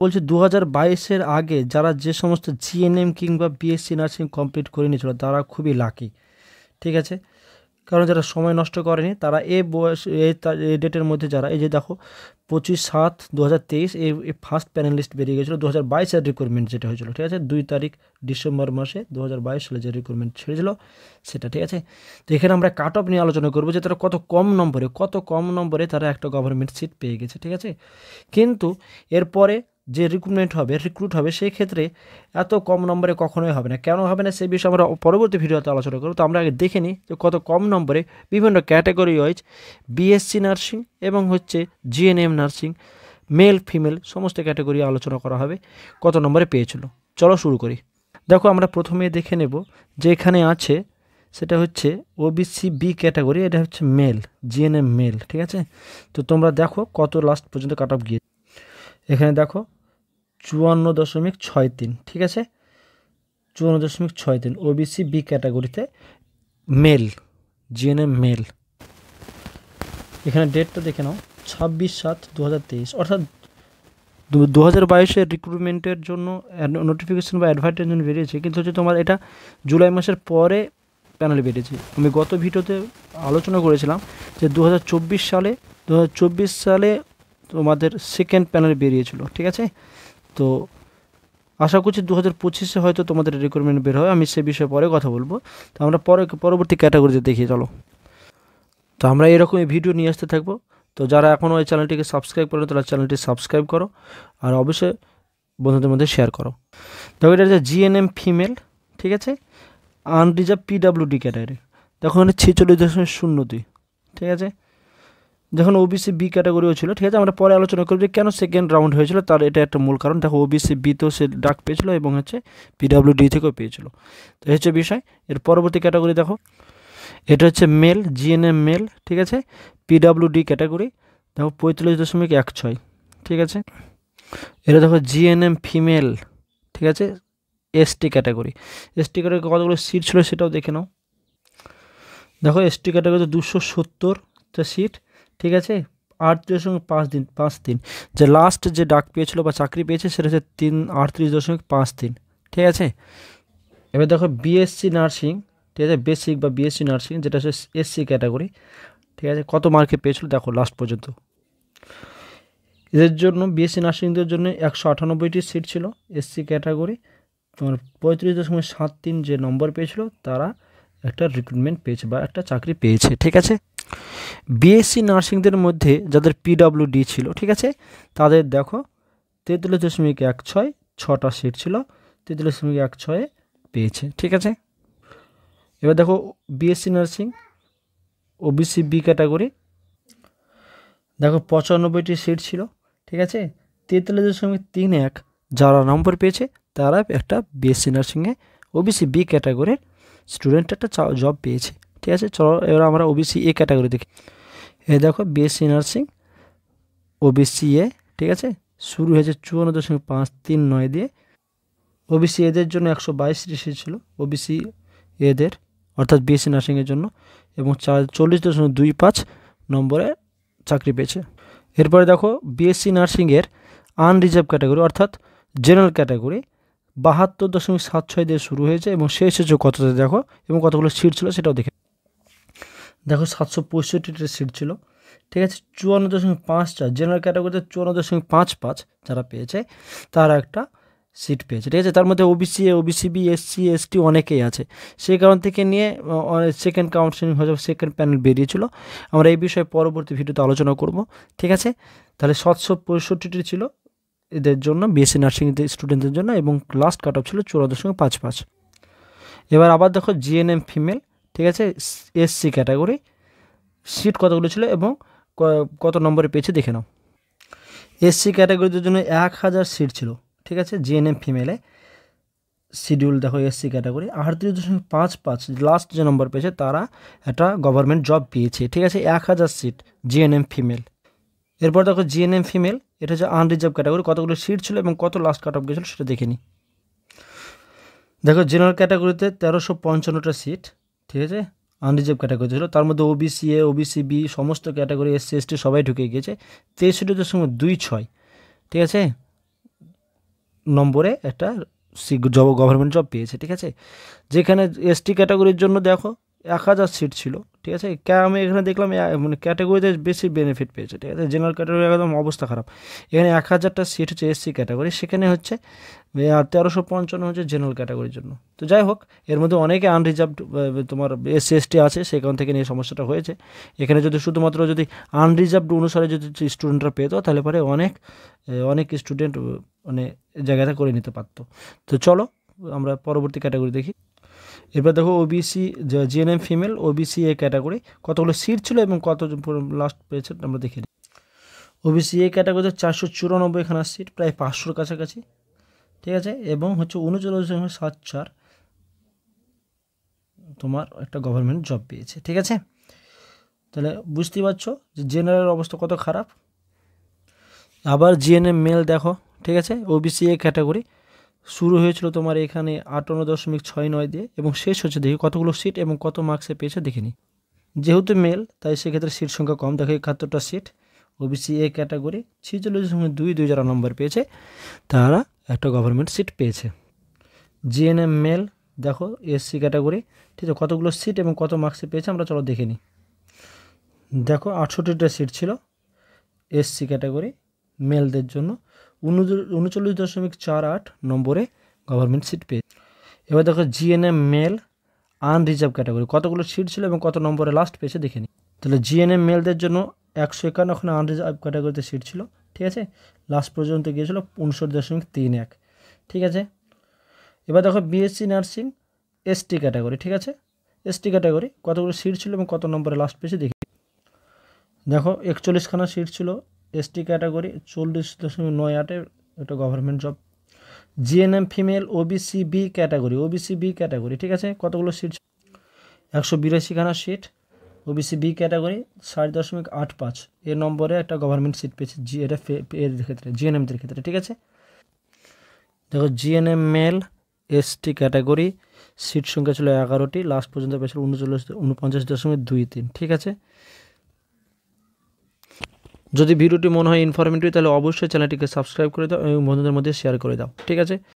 বলছে 2022-এর আগে যারা যে সমস্ত জিএনএম কিংবা বিএসসি নার্সিং কমপ্লিট করে নিয়েছিল তারা খুবই লাকি, ঠিক আছে। কারণ যারা সময় নষ্ট করেনি তারা এই বয়স এই ডেটের মধ্যে যারা এই যে দেখো 25/7/2023 এই ফার্স্ট প্যানেলিস্ট বেরিয়ে গেছিলো 2022-এর রিক্রুটমেন্ট যেটা হয়েছিল, ঠিক আছে। 2 তারিখ ডিসেম্বর মাসে 2022 সালে যে রিক্রুটমেন্ট ছেড়েছিল সেটা, ঠিক আছে। তো এখানে আমরা কাট অফ নিয়ে আলোচনা করবো যে তারা কত কম নম্বরে তারা একটা গভর্নমেন্ট সিট পেয়ে গেছে, ঠিক আছে। কিন্তু এরপরে যে রিক্রুট হবে সেই ক্ষেত্রে এত কম নম্বরে কখনোই হবে না। কেন হবে না সেই বিষয়ে আমরা পরবর্তী ভিডিওতে আলোচনা করব। তো আমরা আগে দেখে নিই যে কত কম নম্বরে বিভিন্ন ক্যাটাগরি ওয়াইজ বিএসসি নার্সিং এবং হচ্ছে জিএনএম নার্সিং মেল ফিমেল সমস্ত ক্যাটাগরি আলোচনা করা হবে, কত নম্বরে পেয়েছিল। চলো শুরু করি। দেখো আমরা প্রথমে দেখে নেব যে এখানে আছে সেটা হচ্ছে ওবিসি বি ক্যাটাগরি, এটা হচ্ছে মেল, জিএনএম মেল, ঠিক আছে। তো তোমরা দেখো কত লাস্ট পর্যন্ত কাট অফ গিয়ে, এখানে দেখো 54.63, ঠিক আছে। 54.63 ওবিসি বি ক্যাটাগরিতে মেল, জিএনএম মেল। এখানে ডেটটা দেখে নাও 26/7/2023, অর্থাৎ 2022-এর রিক্রুটমেন্টের জন্য নোটিফিকেশন বা অ্যাডভার্টাইজমেন্ট বেরিয়েছে, কিন্তু হচ্ছে তোমার এটা জুলাই মাসের পরে প্যানেলে বেরিয়েছে। আমি গত ভিডিওতে আলোচনা করেছিলাম যে 2024 সালে তোমাদের সেকেন্ড প্যানেল বেরিয়েছিল, ঠিক আছে। তো আশা করছি 2025-এ হয়তো তোমাদের রিক্রুটমেন্ট বের হয়, আমি সে বিষয়ে পরে কথা বলবো। তো আমরা পরবর্তী ক্যাটাগরিতে দেখি, চলো। তো আমরা এরকমই ভিডিও নিয়ে আসতে থাকবো। তো যারা এখনও এই চ্যানেলটিকে সাবস্ক্রাইব করো তারা চ্যানেলটি সাবস্ক্রাইব করো আর অবশ্যই বন্ধুদের মধ্যে শেয়ার করো। দেখো এটা হচ্ছে জিএনএম ফিমেল, ঠিক আছে, আনরিজার্ভ পিডাব্লিউডি ক্যাটাগরি। দেখো এখানে 46.02, ঠিক আছে। যখন ওবিসি বি ক্যাটাগরিও ছিল, ঠিক আছে। আমরা পরে আলোচনা করব যে কেন সেকেন্ড রাউন্ড হয়েছিল, তার এটা একটা মূল কারণ। দেখো ওবিসি বিতেও সে ডাক পেয়েছিল এবং হচ্ছে পিডাব্লিউডি থেকেও পেয়েছিল। তো হচ্ছে বিষয়। এর পরবর্তী ক্যাটাগরি দেখো, এটা হচ্ছে মেল, জিএনএম মেল, ঠিক আছে, পিডাব্লিউডি ক্যাটাগরি। দেখো 45.16, ঠিক আছে। এটা দেখো জিএনএম ফিমেল, ঠিক আছে, এসটি ক্যাটাগরি। এসটি ক্যাটাগরি কতগুলো সিট ছিল সেটাও দেখে নাও। দেখো এসটি ক্যাটাগরিতে 270টা সিট, ঠিক আছে। 38.53, যে লাস্ট যে ডাক পেয়েছিল বা চাকরি পেয়েছে সেটা হচ্ছে 38.53, ঠিক আছে। এবার দেখো বিএসসি নার্সিং, ঠিক আছে, বেসিক বা বিএসসি নার্সিং যেটা হচ্ছে এসসি ক্যাটাগরি, ঠিক আছে। কত মার্কে পেয়েছিল দেখো লাস্ট পর্যন্ত। এদের জন্য বিএসসি নার্সিংদের জন্য 198টি সিট ছিল এসসি ক্যাটাগরি। তোমার 35.73 যে নম্বর পেয়েছিল তারা একটা রিক্রুটমেন্ট পেয়েছে বা একটা চাকরি পেয়েছে, ঠিক আছে। বিএসসি নার্সিংদের মধ্যে যাদের পিডাব্লিউডি ছিল, ঠিক আছে, তাদের দেখো 43.16, 6টা সিট ছিল, 43.16 পেয়েছে, ঠিক আছে। এবার দেখো BSc nursing OBC B category, দেখো 95টি সিট ছিল, ঠিক আছে। 43.31 যারা নম্বর পেয়েছে তারা একটা বিএসসি নার্সিংয়ে ওবিসি বি ক্যাটাগরির স্টুডেন্ট একটা জব পেয়েছে, ঠিক আছে। চলো এবার আমরা ওবিসি এ ক্যাটাগরি দেখি। এই দেখো বিএসসি নার্সিং ওবিসি এ, ঠিক আছে, শুরু হয়েছে 54.539 দিয়ে। ওবিসি এদের জন্য 122টি সিট ছিল ওবিসি এদের, অর্থাৎ বিএসসি নার্সিংয়ের জন্য, এবং 40.25 নম্বরে চাকরি পেয়েছে। এরপরে দেখো বিএসসি নার্সিংয়ের আনরিজার্ভ ক্যাটাগরি অর্থাৎ জেনারেল ক্যাটাগরি 72.76 দিয়ে শুরু হয়েছে এবং শেষ হয়েছে কততে দেখো, এবং কতগুলো সিট ছিল সেটাও দেখে। দেখো 765টা সিট ছিল, ঠিক আছে। 54.54 জেনারেল ক্যাটাগরিতে 54.55 যারা পেয়েছে তারা একটা সিট পেয়েছে, ঠিক আছে। তার মধ্যে OBC A, OBC B, SC, ST অনেকেই আছে। সেই কারণ থেকে নিয়ে সেকেন্ড কাউন্সিলিং হয়ে যাবে, সেকেন্ড প্যানেল বেরিয়েছিল। আমরা এই বিষয়ে পরবর্তী ভিডিওতে আলোচনা করব, ঠিক আছে। তাহলে 765টি ছিল এদের জন্য বিএসসি নার্সিং স্টুডেন্টদের জন্য, এবং লাস্ট কাট অফ ছিল 54.55। এবার আবার দেখো জিএনএম ফিমেল, ঠিক আছে, এসসি ক্যাটাগরি সিট কতগুলো ছিল এবং কত নম্বরে পেয়েছে দেখে নাও। এসসি ক্যাটাগরিদের জন্য 1000 সিট ছিল, ঠিক আছে। জিএনএম ফিমেলে শিডিউল দেখো এসসি ক্যাটাগরি 38.55 লাস্ট যে নম্বর পেয়েছে তারা একটা গভর্নমেন্ট জব পেয়েছে, ঠিক আছে। 1000 সিট জিএনএম ফিমেল। এরপর দেখো জিএনএম ফিমেল, এটা হচ্ছে আনরিজার্ভ ক্যাটাগরি, কতগুলো সিট ছিল এবং কত লাস্ট কাট অফ গেছিল সেটা দেখে নিই। দেখো জেনারেল ক্যাটাগরিতে 1355টা সিট, ঠিক আছে, আনরিজার্ভ ক্যাটাগরি ছিল। তার মধ্যে ওবিসি এ, ওবিসি বি সমস্ত ক্যাটাগরি, এসসি এসটি সবাই ঢুকে গিয়েছে। 63.26, ঠিক আছে। নম্বরে একটা জব গভর্নমেন্ট জব পেয়েছে, ঠিক আছে। যেখানে এসটি ক্যাটাগরির জন্য দেখো 1000 সিট ছিল, ঠিক আছে। আমি এখানে দেখলাম মানে ক্যাটাগরিতে বেশি বেনিফিট পেয়েছে, ঠিক আছে। জেনারেল ক্যাটাগরি একদম অবস্থা খারাপ। এখানে 1000টা সিট হচ্ছে এসসি ক্যাটাগরি, সেখানে হচ্ছে 1355 হচ্ছে জেনারেল ক্যাটাগরির জন্য। তো যাই হোক, এর মধ্যে অনেকে আনরিজার্ভড তোমার এসসি এসটি আছে, সেখান থেকে নিয়ে সমস্যাটা হয়েছে। এখানে যদি শুধুমাত্র যদি আনরিজার্ভড অনুসারে যদি স্টুডেন্টরা পেত, তাহলে পরে অনেক স্টুডেন্ট মানে জায়গাটা করে নিতে পারতো। তো চলো আমরা পরবর্তী ক্যাটাগরি দেখি। এরপর দেখো OBC GNM female OBC A category কতগুলো সিট ছিল এবং কত লাস্ট পেয়েছে আমরা দেখে নিই। ওবিসি এ ক্যাটাগরিতে 494 খানা সিট, প্রায় 500-র কাছাকাছি, ঠিক আছে। এবং হচ্ছে 39.74 তোমার একটা গভর্নমেন্ট জব পেয়েছে, ঠিক আছে। তাহলে বুঝতেই পারছো যে জেনারেল অবস্থা কত খারাপ। আবার জিএনএম মেল দেখো, ঠিক আছে। ওবিসি এ ক্যাটাগরি শুরু হয়েছিল তোমার এখানে 58.69 দিয়ে এবং শেষ হচ্ছে দেখি কতগুলো সিট এবং কত মার্কসে পেয়েছে দেখে নিই। যেহেতু মেল তাই সেক্ষেত্রে সিট সংখ্যা কম, দেখো 71টা সিট। ওবিসি এ ক্যাটাগরি 46.22 যারা নম্বর পেয়েছে তারা একটা গভর্নমেন্ট সিট পেয়েছে। জিএনএম মেল দেখো এসসি ক্যাটাগরি, ঠিক আছে, কতগুলো সিট এবং কত মার্কসে পেয়েছে আমরা চলো দেখে নিই। দেখো 68টা সিট ছিল এসসি ক্যাটাগরি মেলদের জন্য, 39.48 নম্বরে গভর্নমেন্ট সিট পেয়েছে। এবার দেখো জিএনএম মেল আনরিজার্ভ ক্যাটাগরি কতগুলো সিট ছিল এবং কত নম্বরে লাস্ট পেয়েছে দেখে নিই। তাহলে জিএনএম মেলদের জন্য 151 ওখানে আনরিজার্ভ ক্যাটাগরিতে সিট ছিল, ঠিক আছে। লাস্ট পর্যন্ত গিয়েছিল 59.31, ঠিক আছে। এবার দেখো বিএসসি নার্সিং এসটি ক্যাটাগরি, ঠিক আছে। এসটি ক্যাটাগরি কতগুলো সিট ছিল এবং কত নম্বরে লাস্ট পেয়েছে দেখি। দেখো 41খানা সিট ছিল এসটি ক্যাটাগরি, 40.98 একটা government job. GNM female OBC B category, ঠিক আছে, কতগুলো সিট 182খানা সিট ওবিসি বি ক্যাটাগরি 7.85 এর নম্বরে একটা গভর্নমেন্ট সিট পেয়েছে এটা এর ক্ষেত্রে জিএনএমদের ক্ষেত্রে, ঠিক আছে। দেখো GNM male ST category seat সংখ্যা ছিল 11টি, লাস্ট পর্যন্ত পেয়েছিল 49.23, ঠিক আছে। যদি ভিডিওটি মনে হয় ইনফরমেটিভ তাহলে অবশ্যই চ্যানেলটিকে সাবস্ক্রাইব করে দাও এবং বন্ধুদের মধ্যে শেয়ার করে দাও, ঠিক আছে।